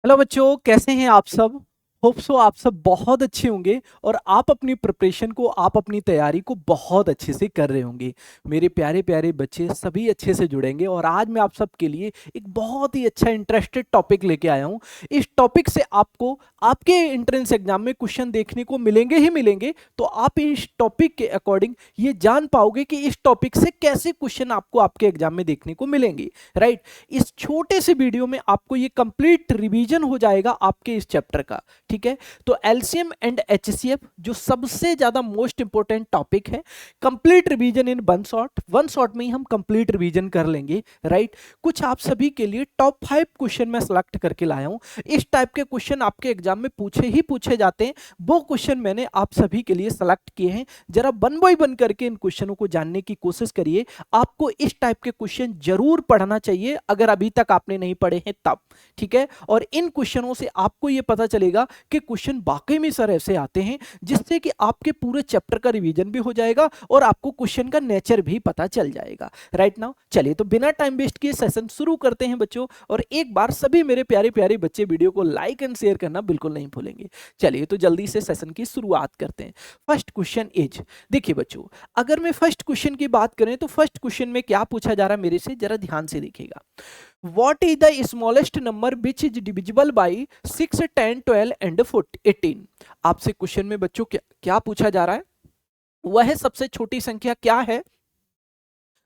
Hello बच्चों, कैसे हैं आप सब। होप सो आप सब बहुत अच्छे होंगे और आप अपनी प्रिपरेशन को, आप अपनी तैयारी को बहुत अच्छे से कर रहे होंगे। मेरे प्यारे प्यारे बच्चे सभी अच्छे से जुड़ेंगे और आज मैं आप सबके लिए एक बहुत ही अच्छा इंटरेस्टेड टॉपिक लेके आया हूं। इस टॉपिक से आपको आपके एंट्रेंस एग्जाम में क्वेश्चन देखने को मिलेंगे ही मिलेंगे। तो आप इस टॉपिक के अकॉर्डिंग ये जान पाओगे कि इस टॉपिक से कैसे क्वेश्चन आपको आपके एग्जाम में देखने को मिलेंगे। राइट, इस छोटे से वीडियो में आपको ये कंप्लीट रिवीजन हो जाएगा आपके इस चैप्टर का। ठीक है, तो एलसीएम एंड एचसीएफ जो सबसे ज्यादा मोस्ट इंपोर्टेंट टॉपिक है, complete revision in one shot में ही हम कंप्लीट रिवीजन कर लेंगे। राइट, कुछ आप सभी के लिए टॉप 5 क्वेश्चन मैं सिलेक्ट करके लाया हूं। इस टाइप के क्वेश्चन आपके एग्जाम में पूछे जाते हैं, वो क्वेश्चन मैंने आप सभी के लिए सिलेक्ट किए हैं। जरा वन बाय वन करके इन क्वेश्चनों को जानने की कोशिश करिए। आपको इस टाइप के क्वेश्चन जरूर पढ़ना चाहिए अगर अभी तक आपने नहीं पढ़े हैं तब। ठीक है, और इन क्वेश्चनों से आपको यह पता चलेगा कि क्वेश्चन वाकई में सर ऐसे आते हैं, जिससे कि आपके पूरे चैप्टर का रिवीजन भी हो जाएगा और आपको क्वेश्चन का नेचर भी पता चल जाएगा। राइट नाउ चलिए, तो बिना टाइम वेस्ट किए सेशन शुरू करते हैं बच्चों। और एक बार सभी मेरे प्यारे प्यारे बच्चे वीडियो को लाइक एंड शेयर करना बिल्कुल नहीं भूलेंगे। चलिए तो जल्दी से सेशन की शुरुआत करते हैं। फर्स्ट क्वेश्चन इज, देखिए बच्चों, अगर मैं फर्स्ट क्वेश्चन की बात करें तो फर्स्ट क्वेश्चन में क्या पूछा जा रहा है मेरे से, जरा ध्यान से देखिएगा। What is the smallest number which is divisible by 6, 10, 12 and 18? आपसे क्वेश्चन में बच्चों क्या क्या पूछा जा रहा है, वह सबसे छोटी संख्या क्या है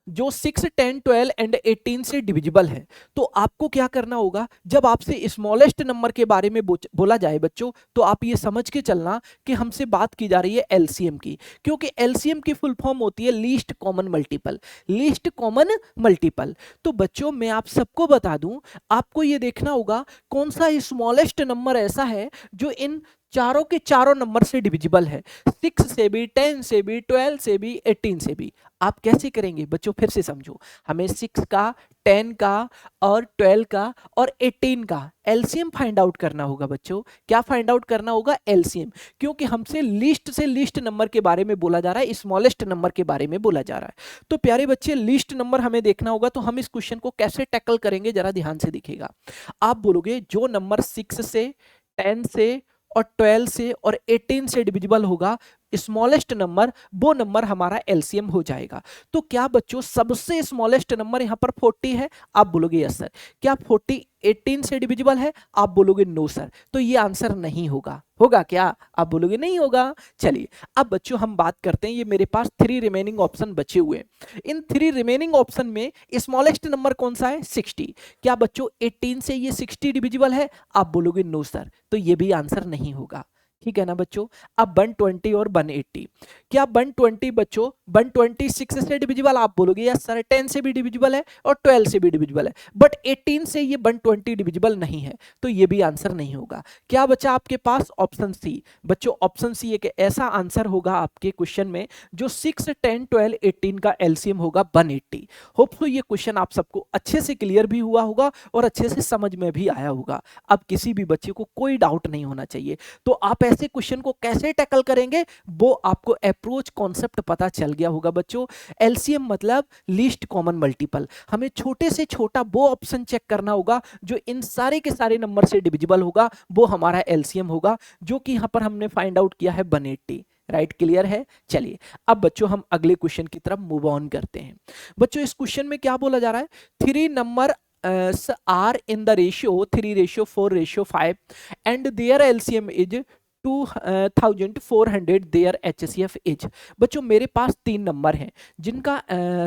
जो 6, 10, 12 एंड 18 से डिविजिबल है। तो आपको क्या करना होगा, जब आपसे स्मॉलेस्ट नंबर के बारे में बोला जाए बच्चों, तो आप ये समझ के चलना कि हमसे बात की जा रही है एलसीएम की, क्योंकि एलसीएम की फुल फॉर्म होती है least common multiple. Least common multiple. तो बच्चों मैं आप सबको बता दूं, आपको ये देखना होगा कौन सा स्मॉलेस्ट नंबर ऐसा है जो इन चारों के चारों नंबर से डिविजिबल है। 6 से भी, 10 से भी, 12 से भी, 18 से भी। आप कैसे करेंगे बच्चों, फिर से समझो। हमें 6 का, 10 का और 12 का और 18 का एलसीएम फाइंड आउट करना होगा बच्चों। क्या फाइंड आउट करना होगा? एलसीएम। क्योंकि हमसे लीस्ट से लीस्ट नंबर के बारे में बोला जा रहा है, स्मॉलेस्ट नंबर के बारे में बोला जा रहा है। तो प्यारे बच्चे, लीस्ट नंबर हमें देखना होगा, तो हम इस क्वेश्चन को कैसे टैकल करेंगे जरा ध्यान से दिखेगा। आप बोलोगे जो नंबर 6 से, 10 से और 12 से और 18 से डिविजिबल होगा, स्मॉलेस्ट नंबर, वो नंबर हमारा एलसीएम हो जाएगा। तो क्या बच्चों सबसे स्मॉलेस्ट नंबर यहां पर 40 है? आप बोलोगे यस सर। क्या 40 18 से डिविजिबल है? आप बोलोगे नो सर। तो ये आंसर नहीं होगा। होगा क्या? आप बोलोगे नहीं होगा। चलिए अब बच्चों हम बात करते हैं, ये मेरे पास 3 रिमेनिंग ऑप्शन बचे हुए हैं। इन 3 रिमेनिंग ऑप्शन में स्मॉलेस्ट नंबर कौन सा है? 60। क्या बच्चों 18 से ये 60 डिविजिबल है? आप बोलोगे नो सर। तो ये भी आंसर नहीं होगा। ठीक है ना बच्चों। अब 120 और 180, क्या 120 बच्चों 126 से डिविजिबल? आप बोलोगे यस सर। 10 से भी डिविजिबल है और 12 से भी डिविजिबल है, बट 18 से ये 120 डिविजिबल नहीं है, तो ये भी आंसर नहीं होगा। क्या बचा आपके पास? Option C. बच्चों ऑप्शन सी एक ऐसा आंसर होगा आपके क्वेश्चन में जो 6, 10, 12, 18 का एलसीएम होगा 180। होप सो ये क्वेश्चन आप सबको अच्छे से क्लियर भी हुआ होगा और अच्छे से समझ में भी आया होगा। अब किसी भी बच्चे को कोई डाउट नहीं होना चाहिए। तो आप ऐसे क्वेश्चन को कैसे टैकल करेंगे, वो आपको अप्रोच कॉन्सेप्ट पता चल गया होगा बच्चों। एलसीएम मतलब लीस्ट कॉमन मल्टीपल। हमें छोटे से छोटा वो ऑप्शन चेक करना होगा जो इन सारे के सारे नंबर से डिविजिबल होगा, वो हमारा एलसीएम होगा, जो कि यहां पर हमने फाइंड आउट किया है 180। राइट, क्लियर है। चलिए अब बच्चों हम अगले क्वेश्चन की तरफ मूव ऑन करते हैं। बच्चों इस क्वेश्चन में क्या बोला जा रहा है? 3 number are in the ratio 3:4:5 and their LCM is 2400, their HCF is। बच्चों मेरे पास 3 नंबर हैं जिनका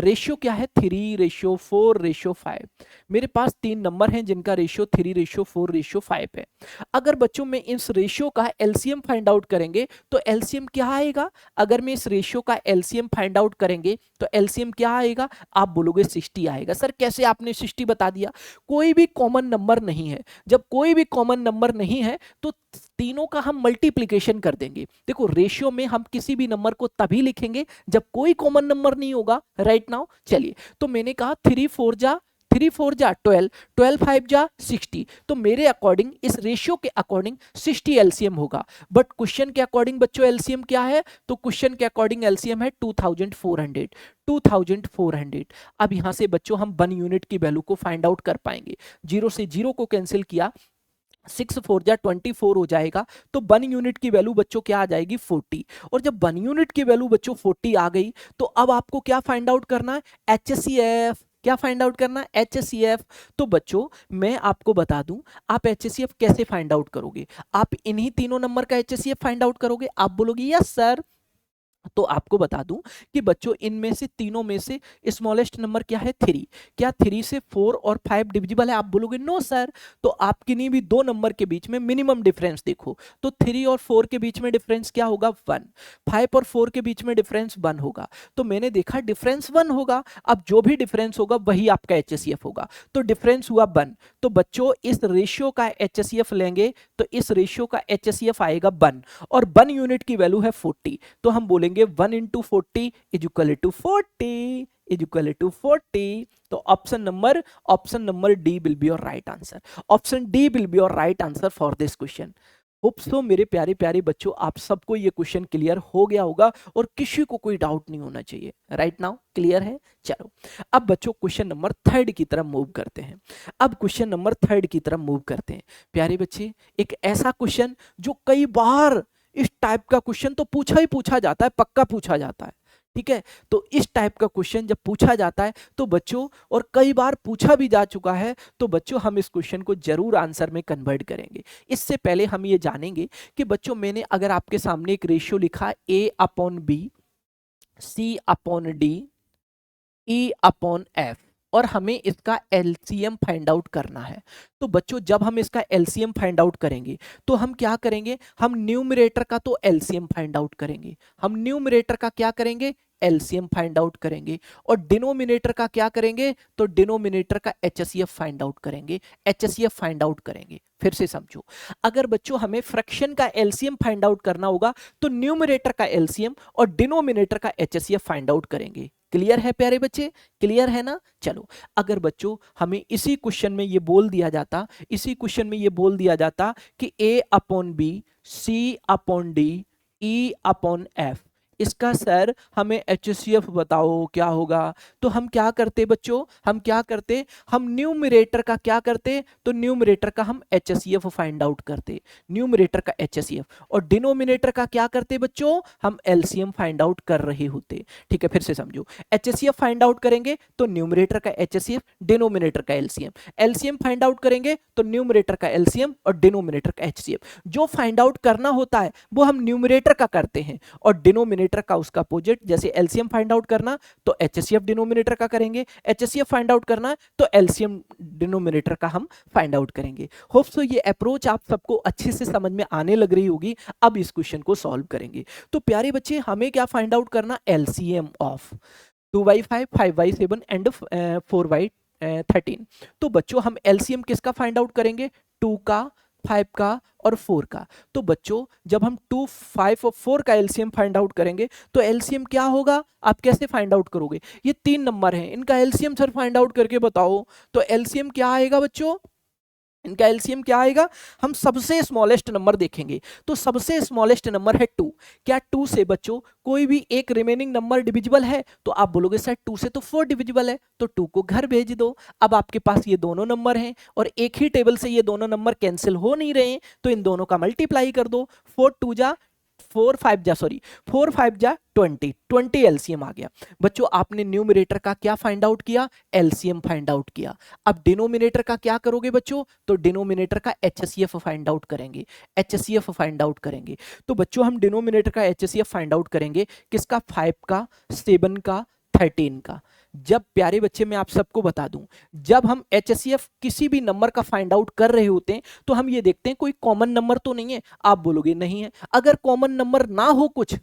रेशियो क्या है? 3:4:5। मेरे पास 3 नंबर हैं जिनका रेशियो 3:4:5 है। अगर बच्चों में इस रेशियो का एलसीएम फाइंड आउट करेंगे तो एलसीएम क्या आएगा? अगर मैं इस रेशियो का एलसीएम फाइंड आउट करेंगे तो एलसीएम क्या आएगा? आप बोलोगे 60 आएगा। सर कैसे आपने 60 बता दिया? कोई भी कॉमन नंबर नहीं है। जब कोई भी कॉमन नंबर नहीं है तो तीनों का हम मल्टीप्लिकेशन कर देंगे। देखो रेशियो में हम किसी भी नंबर को तभी लिखेंगे जब कोई कॉमन नंबर नहीं होगा। राइट नाउ चलिए, तो मैंने कहा 3 4 जा 12, 12 5 जा 60। तो मेरे अकॉर्डिंग इस रेशियो के अकॉर्डिंग 60 एलसीएम होगा। बट क्वेश्चन के अकॉर्डिंग बच्चों एलसीएम क्या है? तो क्वेश्चन के अकॉर्डिंग एलसीएम है 2400। 2400। अब यहां से बच्चों हम 1 यूनिट की वैल्यू को फाइंड आउट कर पाएंगे। 0 से 0 को कैंसिल किया 6 4 जा 24 हो जाएगा। तो 1 यूनिट की वैल्यू बच्चों क्या आ जाएगी 40। और जब 1 यूनिट की वैल्यू बच्चों 40 आ गई तो अब आपको क्या फाइंड आउट करना है, HCF। क्या फाइंड आउट करना है, HCF। तो बच्चों मैं आपको बता दूं, आप HCF कैसे फाइंड आउट करोगे, आप इन्हीं तीनों नंबर का HCF फाइंड आउट करोगे। आप बोलोगे यस सर, तो आपको बता दूं कि बच्चों इनमें से तीनों में से स्मॉलेस्ट नंबर क्या है 3। क्या 3 से 4 और 5 डिविजिबल है, आप बोलोगे नो सर। तो आप किन्हीं भी दो नंबर के बीच में मिनिमम डिफरेंस देखो, तो 3 और 4 के बीच में डिफरेंस क्या होगा 1, 5 और 4 के बीच में डिफरेंस 1 होगा। तो मैंने देखा डिफरेंस 1 होगा, अब जो भी डिफरेंस होगा वही आपका HCF होगा। तो डिफरेंस हुआ 1। तो बच्चों इस रेशियो का HCF लेंगे तो इस रेशियो का HCF आएगा 1, और 1 यूनिट की वैल्यू है 40। तो हम बोलेंगे 1 into 40 is equal to 40 is equal to 40। तो option number D will be your right answer. Option D will be your right answer for this question. Hope so मेरे प्यारे प्यारे बच्चों आप सबको ये क्वेश्चन क्लियर हो गया होगा और किसी को कोई डाउट नहीं होना चाहिए। राइट नाउ क्लियर है। चलो अब बच्चों क्वेश्चन नंबर 3 की तरफ मूव करते हैं। अब क्वेश्चन नंबर 3 की तरफ मूव करते हैं प्यारे बच्चे। एक ऐसा क्वेश्चन जो कई बार इस टाइप का क्वेश्चन तो पूछा ही पूछा जाता है, पक्का पूछा जाता है। ठीक है, तो इस टाइप का क्वेश्चन जब पूछा जाता है तो बच्चों, और कई बार पूछा भी जा चुका है, तो बच्चों हम इस क्वेश्चन को जरूर आंसर में कन्वर्ट करेंगे। इससे पहले हम ये जानेंगे कि बच्चों मैंने अगर आपके सामने एक रेशियो लिखा A/B, C/D, E/F, और हमें इसका एलसीएम फाइंड आउट करना है। तो बच्चों जब हम इसका एलसीएम फाइंड आउट करेंगे तो हम क्या करेंगे, हम न्यूमरेटर का तो एलसीएम फाइंड आउट करेंगे। हम न्यूमरेटर का क्या करेंगे, एलसीएम फाइंड आउट करेंगे। और डिनोमिनेटर का क्या करेंगे, तो डिनोमिनेटर का एचसीएफ फाइंड आउट करेंगे। एचसीएफ फाइंड आउट करेंगे। फिर से समझो, अगर बच्चों हमें फ्रैक्शन का एलसीएम फाइंड आउट करना होगा तो न्यूमरेटर का एलसीएम और डिनोमिनेटर का एचसीएफ फाइंड आउट करेंगे। क्लियर है प्यारे बच्चे, क्लियर है ना। चलो अगर बच्चों हमें इसी क्वेश्चन में ये बोल दिया जाता, इसी क्वेश्चन में ये बोल दिया जाता कि A/B, C/D, E/F, इसका सर हमें HCF बताओ क्या होगा, तो हम क्या करते बच्चों, हम क्या करते, हम न्यूमरेटर का क्या करते, तो न्यूमरेटर का हम HCF फाइंड आउट करते, न्यूमरेटर का HCF। और डिनोमिनेटर का क्या करते बच्चों, हम LCM फाइंड आउट कर रहे होते। ठीक है, फिर से समझो, HCF फाइंड आउट करेंगे तो न्यूमरेटर का HCF, डिनोमिनेटर का LCM, LCM फाइंड आउट करेंगे तो न्यूमरेटर का LCM और डिनोमिनेटर का HCF। जो फाइंड आउट करना होता है वो हम न्यूमरेटर का करते हैं, और डिनोमिनेटर का उसका अपोजिट, जैसे एलसीएम फाइंड आउट करना तो एचसीएफ डिनोमिनेटर का करेंगे, एचसीएफ फाइंड आउट करना तो एलसीएम डिनोमिनेटर का हम फाइंड आउट करेंगे। होप सो ये अप्रोच आप सबको अच्छे से समझ में आने लग रही होगी। अब इस क्वेश्चन को सॉल्व करेंगे। तो प्यारे बच्चे हमें क्या फाइंड आउट करना, एलसीएम ऑफ 2/5, 5/7 एंड 4/13। तो बच्चों हम एलसीएम किसका फाइंड आउट करेंगे, 2 का, 5 का और 4 का। तो बच्चों जब हम 2, 5 और 4 का एलसीएम फाइंड आउट करेंगे तो एलसीएम क्या होगा, आप कैसे फाइंड आउट करोगे, ये 3 नंबर हैं, इनका एलसीएम सर फाइंड आउट करके बताओ। तो एलसीएम क्या आएगा बच्चों, इनका एलसीएम क्या आएगा, हम सबसे स्मॉलेस्ट नंबर देखेंगे। तो सबसे स्मॉलेस्ट नंबर है 2। क्या 2 से बच्चों कोई भी एक रिमेनिंग नंबर डिविजिबल है, तो आप बोलोगे सर 2 से तो 4 डिविजिबल है, तो 2 को घर भेज दो। अब आपके पास ये दोनों नंबर हैं और एक ही टेबल से ये दोनों नंबर कैंसिल हो नहीं रहे हैं, तो इन दोनों का मल्टीप्लाई कर दो। 4 जा 20, 20 एलसीएम आ गया। बच्चों आपने न्यूमरेटर का क्या फाइंड आउट किया, एलसीएम फाइंड आउट किया। अब डिनोमिनेटर का क्या करोगे बच्चों, तो डिनोमिनेटर का एचसीएफ फाइंड आउट करेंगे, एचसीएफ फाइंड आउट करेंगे। तो बच्चों हम डिनोमिनेटर का एचसीएफ फाइंड आउट करेंगे किसका, 5 का, 7 का, 13 का। जब प्यारे बच्चे मैं आप सबको बता दूं, जब हम एचसीएफ किसी भी नंबर का फाइंड आउट कर रहे होते हैं तो हम ये देखते हैं कोई कॉमन नंबर तो नहीं है, आप बोलोगे नहीं है। अगर कॉमन नंबर ना हो, कुछ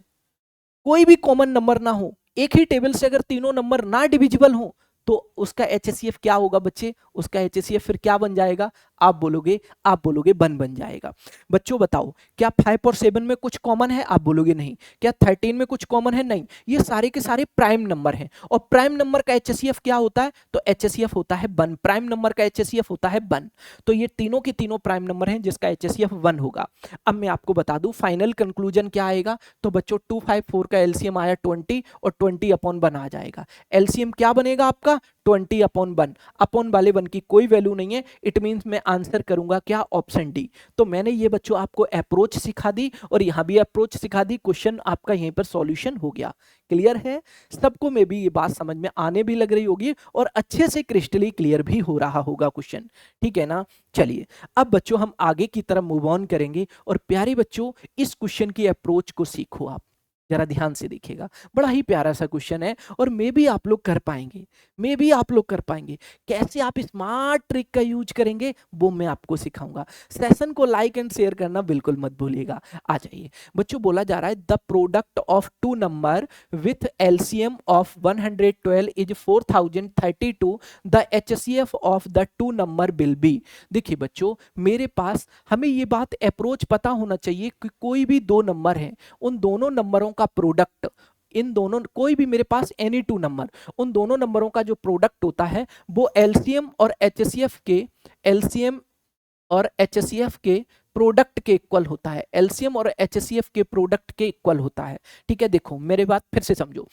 कोई भी कॉमन नंबर ना हो, एक ही टेबल से अगर तीनों नंबर ना डिविजिबल हो, तो उसका एचसीएफ क्या होगा बच्चे, उसका एचसीएफ फिर क्या बन जाएगा, आप बोलोगे 1 बन जाएगा। बच्चों बताओ क्या 5 और 7 में कुछ कॉमन है, आप बोलोगे नहीं। क्या 13 में कुछ कॉमन है, नहीं। ये सारे के सारे प्राइम नंबर हैं, और प्राइम नंबर का एचसीएफ क्या होता है, तो एचसीएफ होता है 1। प्राइम नंबर का एचसीएफ होता है 1। तो ये तीनों के तीनों प्राइम नंबर हैं जिसका एचसीएफ 1 होगा। अब मैं आपको बता दूं फाइनल कंक्लूजन क्या आएगा, तो बच्चों 2, 5, 4 का एलसीएम आया 20 और 20/1 आ जाएगा। एलसीएम क्या बनेगा आपका, 20/1, अपॉन वाले 1 की कोई वैल्यू नहीं है, इट मीन्स मैं आंसर करूंगा क्या, ऑप्शन डी। तो मैंने ये बच्चों आपको अप्रोच सिखा दी और यहाँ भी अप्रोच सिखा दी, क्वेश्चन आपका यहीं पर सॉल्यूशन हो गया। क्लियर है सबको? में भी ये बात समझ में आने भी लग रही होगी और अच्छे से क्रिस्टली क्लियर भी हो रहा होगा क्वेश्चन, ठीक है ना। चलिए अब बच्चों हम आगे की तरफ मूव ऑन करेंगे और प्यारे बच्चों इस क्वेश्चन की अप्रोच को सीखो आप, जरा ध्यान से देखिएगा, बड़ा ही प्यारा सा क्वेश्चन है और मे भी आप लोग कर पाएंगे, मे भी आप लोग कर पाएंगे। कैसे आप स्मार्ट ट्रिक का यूज करेंगे वो मैं आपको सिखाऊंगा। सेशन को लाइक एंड शेयर करना बिल्कुल मत भूलिएगा। आ जाइए बच्चों, बोला जा रहा है the product of two number with LCM of 112 is 4032, the HCF of the two number will be. देखिए बच्चों मेरे पास, हमें ये बात अप्रोच पता होना चाहिए कि कोई भी दो नंबर है, उन दोनों नंबरों का प्रोडक्ट, इन दोनों, कोई भी मेरे पास एनी टू नंबर, उन दोनों नंबरों का जो प्रोडक्ट होता है वो एलसीएम और एचसीएफ के, एलसीएम और एचसीएफ के प्रोडक्ट के इक्वल होता है, एलसीएम और एचसीएफ के प्रोडक्ट के इक्वल होता है। ठीक है, देखो मेरी बात फिर से समझो,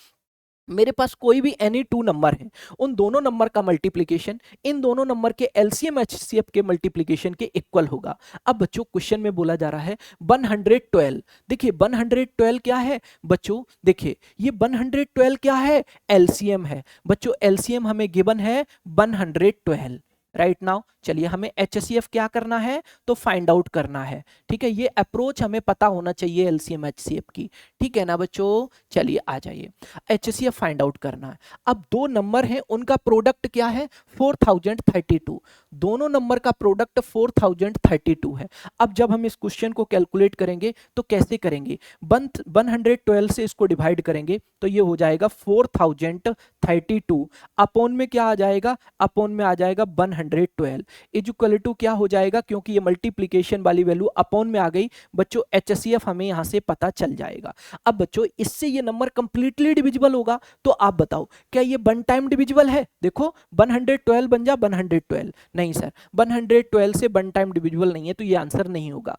मेरे पास कोई भी एनी टू नंबर है, उन दोनों नंबर का मल्टीप्लिकेशन इन दोनों नंबर के एलसीएम एचसीएफ के मल्टीप्लिकेशन के इक्वल होगा। अब बच्चों क्वेश्चन में बोला जा रहा है 112, देखिए 112 क्या है बच्चों, देखिए ये 112 क्या है, एलसीएम है बच्चों, एलसीएम हमें गिवन है 112 राइट नाउ। चलिए हमें एचसीएफ क्या करना है, तो फाइंड आउट करना है। ठीक है, ये अप्रोच हमें पता होना चाहिए एलसीएम एचसीएफ की, ठीक है ना बच्चों। चलिए आ जाइए, एचसीएफ फाइंड आउट करना है। अब दो नंबर हैं, उनका प्रोडक्ट क्या है, 4032, दोनों नंबर का प्रोडक्ट 4032 है। अब जब हम इस क्वेश्चन को कैलकुलेट करेंगे तो कैसे करेंगे, 112 से इसको डिवाइड करेंगे तो ये हो जाएगा 4032, अपॉन में क्या आ जाएगा, अपॉन में आ जाएगा 112 इक्वल टू क्या हो जाएगा, क्योंकि ये मल्टीप्लिकेशन वाली वैल्यू अपॉन में आ गई बच्चों, एचसीएफ हमें यहां से पता चल जाएगा। अब बच्चों इससे ये नंबर कंप्लीटली डिविजिबल होगा, तो आप बताओ क्या ये वन टाइम डिविजिबल है, देखो 112 बन जा 112, नहीं सर 112 से वन टाइम डिविजिबल नहीं है, तो ये आंसर नहीं होगा।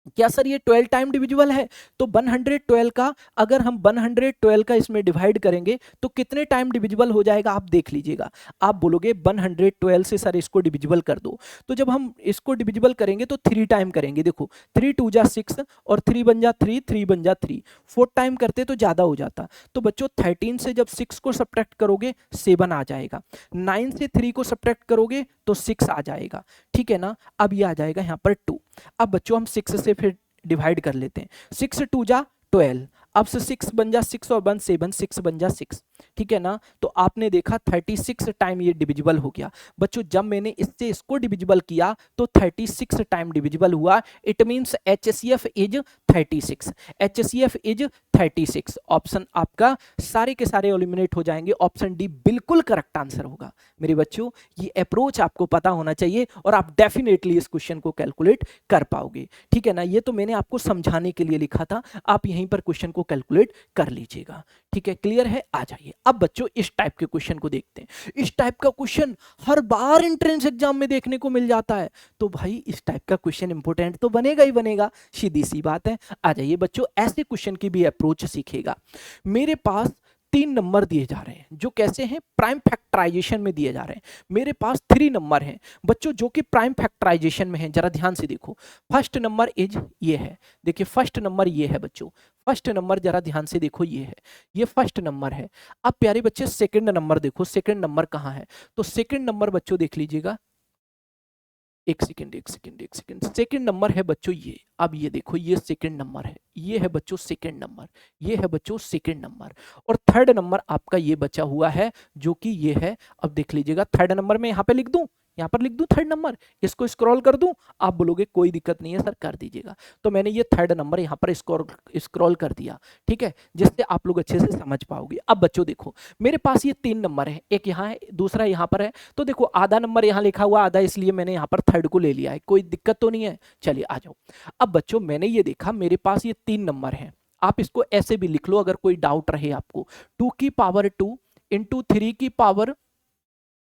क्या सर ये 12 टाइम डिविजिबल है, तो 112 का अगर हम 112 का इसमें डिवाइड करेंगे तो कितने टाइम डिविजिबल हो जाएगा, आप देख लीजिएगा। आप बोलोगे 112 से सर इसको डिविजिबल कर दो, तो जब हम इसको डिविजिबल करेंगे तो 3 टाइम करेंगे, देखो 3 2 जा 6 और 3 बन जा 3, 3 बन जा 3, 4 टाइम करते तो ज्यादा हो जाता। तो बच्चों 13 से जब 6 को सब्ट्रैक्ट करोगे 7 आ जाएगा, 9 से 3 को सब्ट्रैक्ट करोगे तो 6 आ जाएगा, ठीक है ना। अब ये आ जाएगा यहाँ पर 2। अब बच्चों हम 6 से फिर डिवाइड कर लेते हैं, 6 2 जा 12, अब से 6 बन जा 6 और 1 7, 6 बन जा 6, ठीक है ना। तो आपने देखा 36 टाइम ये डिविजिबल हो गया बच्चों, जब मैंने इससे इसको डिविजिबल किया तो 36 टाइम डिविजिबल हुआ, it means HCF is 36, HCF is 36। Option आपका सारे के सारे एलिमिनेट हो जाएंगे, ऑप्शन डी बिल्कुल करेक्ट आंसर होगा। मेरे बच्चों ये अप्रोच आपको पता होना चाहिए और आप डेफिनेटली इस क्वेश्चन को कैलकुलेट कर पाओगे, ठीक है ना। ये तो मैंने आपको समझाने के लिए लिखा था, आप यहीं पर क्वेश्चन को कैलकुलेट कर लीजिएगा, ठीक है। क्लियर है, आ जाइए अब बच्चों इस टाइप के क्वेश्चन को देखते हैं। इस टाइप का क्वेश्चन हर बार एंट्रेंस एग्जाम में देखने को मिल जाता है, तो भाई इस टाइप का क्वेश्चन इंपॉर्टेंट तो बनेगा ही बनेगा, सीधी सी बात है। आ जाइए बच्चों ऐसे क्वेश्चन की भी अप्रोच सीखेगा। मेरे पास 3 नंबर दिए जा रहे हैं जो कैसे हैं, प्राइम फैक्टराइजेशन में दिए जा रहे हैं। मेरे पास 3 नंबर हैं बच्चों जो कि प्राइम फैक्टराइजेशन में हैं, जरा ध्यान से देखो। फर्स्ट नंबर इज ये है, देखिए फर्स्ट नंबर ये है बच्चों, फर्स्ट नंबर जरा ध्यान से देखो, ये है, ये फर्स्ट नंबर है। अब प्यारे बच्चे सेकंड नंबर देखो, सेकंड नंबर कहाँ है, तो सेकंड नंबर बच्चों देख लीजिएगा, एक सेकंड एक सेकंड एक सेकंड, सेकंड नंबर है बच्चों ये। अब ये देखो ये सेकंड नंबर है, ये है बच्चों सेकंड नंबर, ये है बच्चों सेकंड नंबर, और थर्ड नंबर आपका ये बचा हुआ है जो कि ये है। अब देख लीजिएगा थर्ड नंबर में यहाँ पे लिख दूं, यहाँ पर लिख दूं थर्ड नंबर, इसको स्क्रॉल कर दूं, आप बोलोगे कोई दिक्कत नहीं है सर कर दीजिएगा, तो मैंने ये थर्ड नंबर यहाँ पर स्क्रॉल कर दिया, ठीक है, जिससे आप लोग अच्छे से समझ पाओगे। अब बच्चों देखो मेरे पास ये 3 नंबर है, एक यहाँ है दूसरा यहाँ पर है, तो देखो आधा नंबर यहाँ लिखा हुआ, आधा इसलिए मैंने यहाँ पर थर्ड को ले लिया है, कोई दिक्कत तो नहीं है। चलिए आ जाओ। अब बच्चों मैंने ये देखा मेरे पास ये 3 नंबर है, आप इसको ऐसे भी लिख लो अगर कोई डाउट रहे आपको, 2 की पावर 2 इंटू 3 की पावर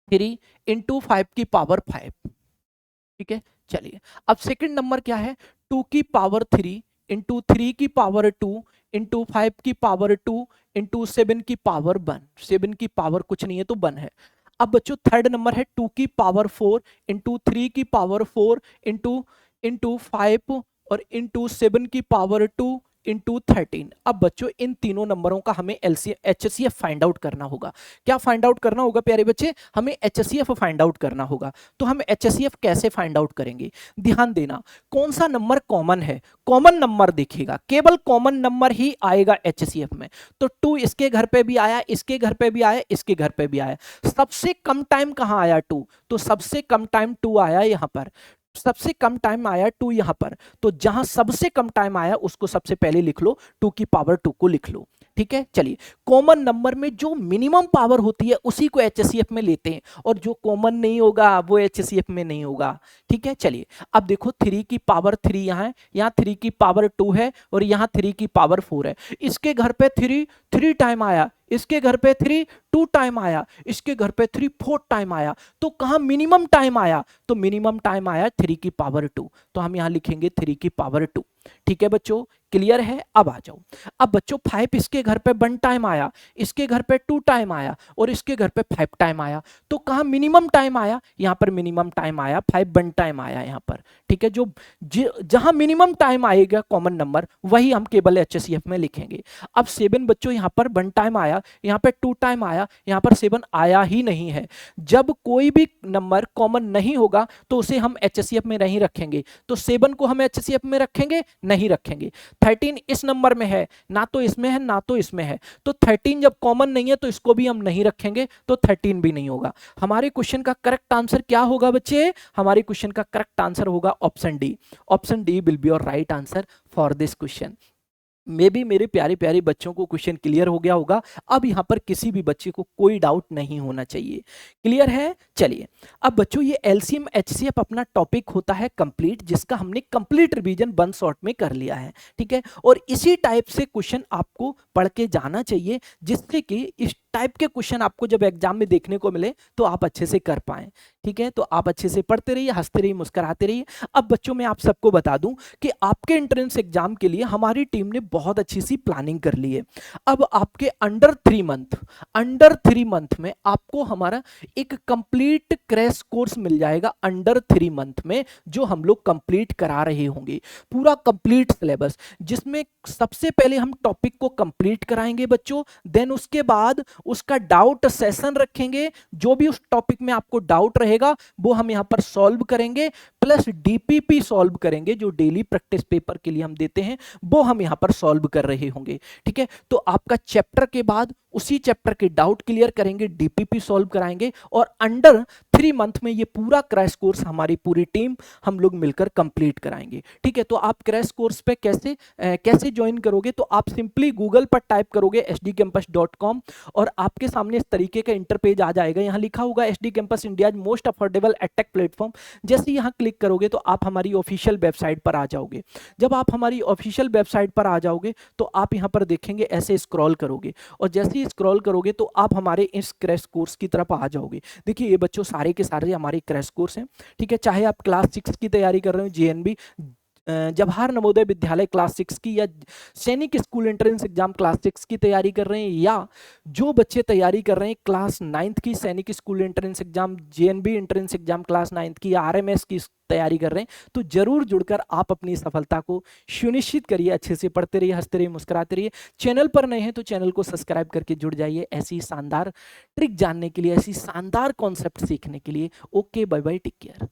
3 इंटू 5 की पावर 5, ठीक है। चलिए अब सेकंड नंबर क्या है, 2 की पावर 3 इंटू 3 की पावर 2 इंटू 5 की पावर 2 इंटू 7 की पावर 1, 7 की पावर कुछ नहीं है तो 1 है। अब बच्चों थर्ड नंबर है 2 की पावर 4 इंटू 3 की पावर 4 इंटू 5 और इंटू 7 की पावर 2 इंटू 13। अब बच्चों इन तीनों नंबरों का हमें एलसीएम एचसीएफ फाइंड आउट करना होगा। क्या फाइंड आउट करना होगा प्यारे बच्चे? हमें एचसीएफ फाइंड आउट करना होगा। तो हम एचसीएफ कैसे फाइंड आउट करेंगे? ध्यान देना, कौन सा नंबर कॉमन है? कॉमन नंबर देखिएगा, केवल कॉमन नंबर ही आएगा एचसीएफ में। तो 2 इसके घर पे भी आया, इसके घर पे भी आया, इसके घर पे भी आया। सबसे कम टाइम कहां आया 2? तो सबसे कम टाइम 2 आया यहां पर, सबसे कम टाइम आया 2 यहां पर। तो जहां सबसे कम टाइम आया उसको सबसे पहले लिख लो, 2 की पावर 2 को लिख लो। ठीक है, चलिए कॉमन नंबर में जो मिनिमम पावर होती है उसी को एचसीएफ में लेते हैं, और जो कॉमन नहीं होगा वो एचसीएफ में नहीं होगा। ठीक है, चलिए अब देखो 3 की पावर 3 यहाँ है, यहाँ 3 की पावर 2 है और यहाँ 3 की पावर 4 है। इसके घर पे 3 टाइम आया, इसके घर पे 3 2 टाइम आया, इसके घर पे 3 4 टाइम आया। तो कहां मिनिमम टाइम आया? तो मिनिमम टाइम आया 3 की पावर 2। तो हम यहां लिखेंगे 3 की पावर 2। ठीक है बच्चों, क्लियर है? अब आ जाओ। अब बच्चों 5 इसके घर पे 1 टाइम आया, इसके घर पे 2 टाइम आया और इसके घर पे 5 टाइम आया। तो कहां मिनिमम टाइम आया? यहां पर मिनिमम टाइम आया 5 1 टाइम आया यहां पर। ठीक है, जो जहां मिनिमम टाइम आएगा कॉमन नंबर वही हम केवल एचसीएफ में लिखेंगे। अब 7 बच्चों यहां पर 1 टाइम आया, यहां पे 2 टाइम आया, यहां पर 7 आया ही नहीं है। जब कोई भी नंबर कॉमन नहीं होगा तो उसे हम एचसीएफ में नहीं रखेंगे। तो 7 को हम एचसीएफ में रखेंगे नहीं रखेंगे। 13 इस नंबर में है, ना तो इसमें है ना तो इसमें है। तो 13 जब कॉमन नहीं है तो इसको भी हम नहीं रखेंगे, तो 13 भी नहीं होगा। हमारे क्वेश्चन का करेक्ट आंसर क्या होगा बच्चे? हमारे क्वेश्चन का करेक्ट आंसर होगा option D. Option D will be your right answer for this question. May be मेरे प्यारे प्यारे बच्चों को क्वेश्चन क्लियर हो गया होगा। अब यहां पर किसी भी बच्चे को कोई डाउट नहीं होना चाहिए। क्लियर है? चलिए अब बच्चों ये एलसीएम एचसीएफ अपना टॉपिक होता है कंप्लीट, जिसका हमने कंप्लीट रिवीजन 1 शॉट में कर लिया है। ठीक है, और इसी टाइप से क्वेश्चन आपको पढ़ के जाना चाहिए, जिससे कि इस टाइप के क्वेश्चन आपको जब एग्जाम में देखने को मिले तो आप अच्छे से कर पाएं। ठीक है, तो आप अच्छे से पढ़ते रहिए, हंसते रहिए, मुस्कुराते रहिए। अब बच्चों मैं आप सबको बता दूं कि आपके एंट्रेंस एग्जाम के लिए हमारी टीम ने बहुत अच्छी सी प्लानिंग कर ली है। अब आपके अंडर 3 मंथ में आपको हमारा एक कंप्लीट क्रैश कोर्स मिल जाएगा अंडर 3 मंथ में, जो हम लोग कंप्लीट करा रहे होंगे। पूरा कंप्लीट सिलेबस, जिसमें सबसे पहले हम टॉपिक को कंप्लीट कराएंगे बच्चों, देन उसके बाद उसका डाउट सेशन रखेंगे। जो भी उस टॉपिक में आपको डाउट रहेगा वो हम यहां पर सॉल्व करेंगे, प्लस डीपीपी सॉल्व करेंगे, जो डेली प्रैक्टिस पेपर के लिए हम देते हैं वो हम यहां पर सॉल्व कर रहे होंगे। ठीक है, तो आपका चैप्टर के बाद उसी चैप्टर के डाउट क्लियर करेंगे, डीपीपी सॉल्व कराएंगे, और अंडर 3 मंथ में ये पूरा क्रैश कोर्स हमारी पूरी टीम हम लोग मिलकर कंप्लीट कराएंगे। ठीक है, तो आप क्रैश कोर्स पे कैसे ज्वाइन करोगे? तो आप सिंपली गूगल पर टाइप करोगे hdcampus.com और आपके सामने इस तरीके का इंटरपेज आ जाएगा। यहाँ लिखा होगा HD campus India most affordable edtech platform. जैसे यहाँ क्लिक करोगे तो आप हमारी ऑफिशियल वेबसाइट पर आ जाओगे। जब आप हमारी ऑफिशियल वेबसाइट पर आ जाओगे तो आप यहाँ पर देखेंगे, ऐसे स्क्रॉल करोगे और जैसे ही स्क्रॉल करोगे तो आप हमारे इस क्रैश कोर्स की तरफ आ जाओगे। देखिए ये बच्चों सारे के सारे हमारे क्रैश कोर्स हैं। ठीक है, चाहे आप क्लास 6 की तैयारी कर रहे हो, जेएनबी जवाहर नवोदय विद्यालय क्लास 6 की, या सैनिक स्कूल एंट्रेंस एग्जाम क्लास 6 की तैयारी कर रहे हैं, या जो बच्चे तैयारी कर रहे हैं क्लास 9th की Sainik school entrance exam, JNV entrance exam class 9th की, या आरएमएस की तैयारी कर रहे हैं, तो जरूर जुड़कर आप अपनी सफलता को सुनिश्चित करिए। अच्छे से पढ़ते रहिए, हंसते रहिए, मुस्कुराते रहिए। चैनल पर नए हैं तो चैनल को सब्सक्राइब करके जुड़ जाइए ऐसी शानदार ट्रिक जानने के लिए, ऐसी शानदार कॉन्सेप्ट सीखने के लिए। Okay, bye bye, take care.